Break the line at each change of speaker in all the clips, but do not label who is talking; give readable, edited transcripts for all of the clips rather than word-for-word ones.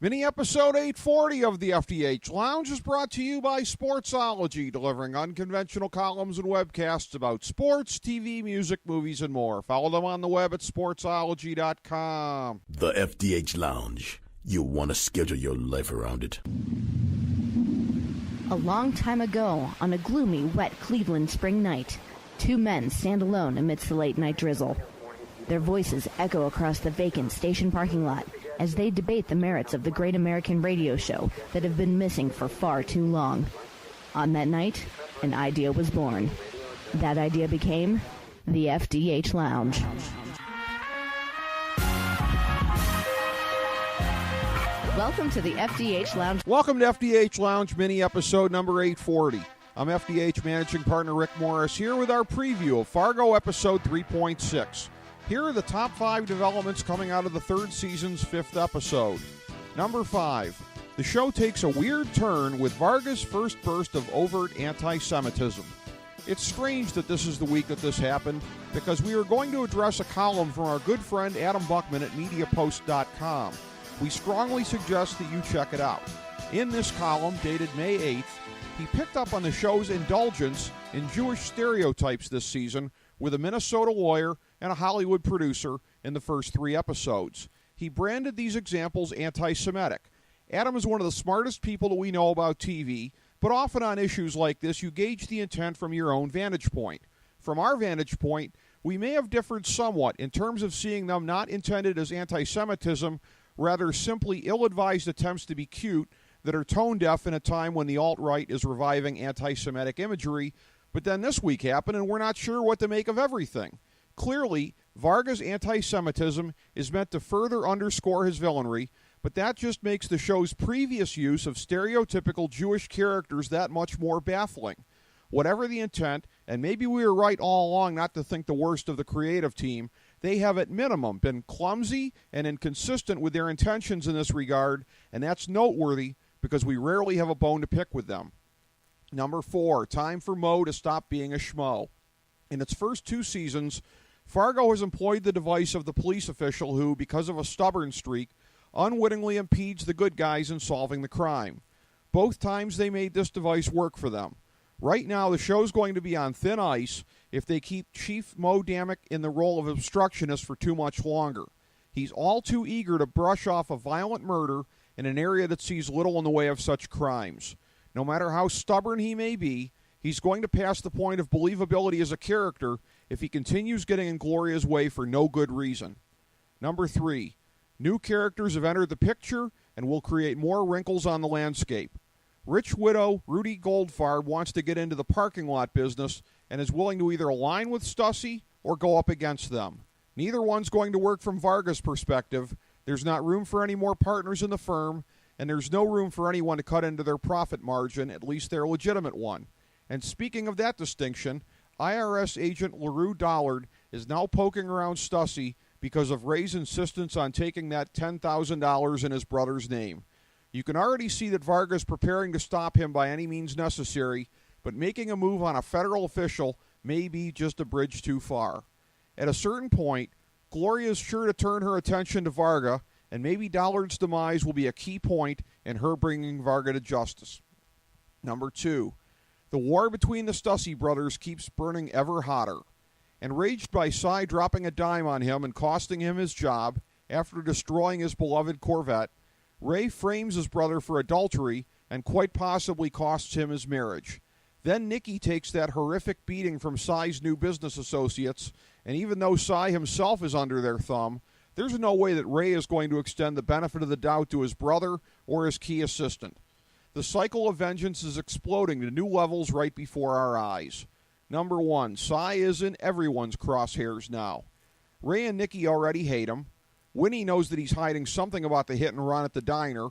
Mini episode 840 of the FDH Lounge is brought to you by Sportsology, delivering unconventional columns and webcasts about sports, TV, music, movies, and more. Follow them on the web at sportsology.com.
The FDH Lounge. You'll want to schedule your life around it.
A long time ago, on a gloomy, wet Cleveland spring night, two men stand alone amidst the late-night drizzle. Their voices echo across the vacant station parking lot as they debate the merits of the great American radio show that have been missing for far too long. On that night, an idea was born. That idea became the FDH Lounge. Welcome to the FDH Lounge.
Welcome to FDH Lounge mini episode number 840. I'm FDH managing partner Rick Morris here with our preview of Fargo episode 3.6. Here are the top 5 developments coming out of the third season's 5th episode. Number 5. The show takes a weird turn with Varga's first burst of overt anti-Semitism. It's strange that this is the week that this happened, because we are going to address a column from our good friend Adam Buckman at MediaPost.com. We strongly suggest that you check it out. In this column, dated May 8th, he picked up on the show's indulgence in Jewish stereotypes this season with a Minnesota lawyer and a Hollywood producer in the first 3 episodes. He branded these examples anti-Semitic. Adam is one of the smartest people that we know about TV, but often on issues like this, you gauge the intent from your own vantage point. From our vantage point, we may have differed somewhat in terms of seeing them not intended as anti-Semitism, rather simply ill-advised attempts to be cute that are tone-deaf in a time when the alt-right is reviving anti-Semitic imagery. But then this week happened, and we're not sure what to make of everything. Clearly, Varga's anti-Semitism is meant to further underscore his villainy, but that just makes the show's previous use of stereotypical Jewish characters that much more baffling. Whatever the intent, and maybe we were right all along not to think the worst of the creative team, they have at minimum been clumsy and inconsistent with their intentions in this regard, and that's noteworthy because we rarely have a bone to pick with them. Number 4, time for Mo to stop being a schmo. In its first 2 seasons, Fargo has employed the device of the police official who, because of a stubborn streak, unwittingly impedes the good guys in solving the crime. Both times they made this device work for them. Right now, the show's going to be on thin ice if they keep Chief Mo Damick in the role of obstructionist for too much longer. He's all too eager to brush off a violent murder in an area that sees little in the way of such crimes. No matter how stubborn he may be, he's going to pass the point of believability as a character if he continues getting in Gloria's way for no good reason. Number 3, new characters have entered the picture and will create more wrinkles on the landscape. Rich widow Rudy Goldfarb wants to get into the parking lot business and is willing to either align with Stussy or go up against them. Neither one's going to work from Varga's perspective. There's not room for any more partners in the firm, and there's no room for anyone to cut into their profit margin, at least their legitimate one. And speaking of that distinction, IRS agent LaRue Dollard is now poking around Stussy because of Ray's insistence on taking that $10,000 in his brother's name. You can already see that Varga's preparing to stop him by any means necessary, but making a move on a federal official may be just a bridge too far. At a certain point, Gloria is sure to turn her attention to Varga, and maybe Dollard's demise will be a key point in her bringing Varga to justice. Number 2, the war between the Stussy brothers keeps burning ever hotter. Enraged by Cy dropping a dime on him and costing him his job after destroying his beloved Corvette, Ray frames his brother for adultery and quite possibly costs him his marriage. Then Nikki takes that horrific beating from Cy's new business associates, and even though Cy himself is under their thumb, there's no way that Ray is going to extend the benefit of the doubt to his brother or his key assistant. The cycle of vengeance is exploding to new levels right before our eyes. Number 1, Cy is in everyone's crosshairs now. Ray and Nikki already hate him. Winnie knows that he's hiding something about the hit and run at the diner.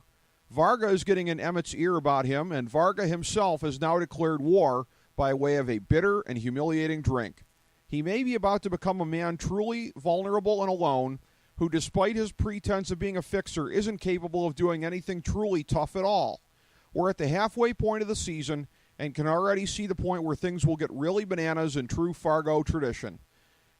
Varga is getting in Emmett's ear about him, and Varga himself has now declared war by way of a bitter and humiliating drink. He may be about to become a man truly vulnerable and alone, who despite his pretense of being a fixer isn't capable of doing anything truly tough at all. We're at the halfway point of the season and can already see the point where things will get really bananas in true Fargo tradition.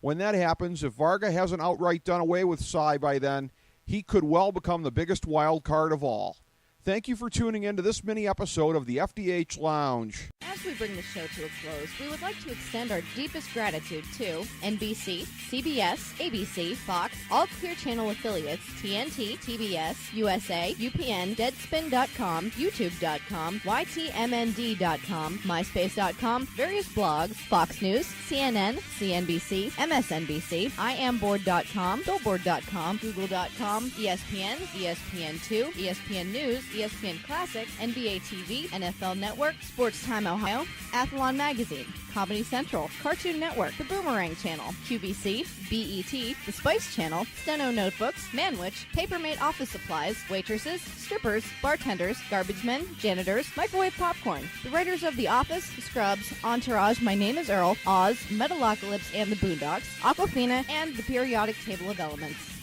When that happens, if Varga hasn't outright done away with Cy by then, he could well become the biggest wild card of all. Thank you for tuning in to this mini episode of the FDH Lounge.
As we bring the show to a close, we would like to extend our deepest gratitude to NBC, CBS, ABC, Fox, all Clear Channel affiliates, TNT, TBS, USA, UPN, Deadspin.com, YouTube.com, YTMND.com, MySpace.com, various blogs, Fox News, CNN, CNBC, MSNBC, IamBoard.com, Billboard.com, Google.com, ESPN, ESPN2, ESPN News, ESPN Classic, NBA TV, NFL Network, Sports Time Ohio, Athlon Magazine, Comedy Central, Cartoon Network, The Boomerang Channel, QVC, BET, The Spice Channel, Steno Notebooks, Manwich, Papermate Office Supplies, waitresses, strippers, bartenders, garbage men, janitors, microwave popcorn, the writers of The Office, Scrubs, Entourage, My Name is Earl, Oz, Metalocalypse and the Boondocks, Aquafina, and The Periodic Table of Elements.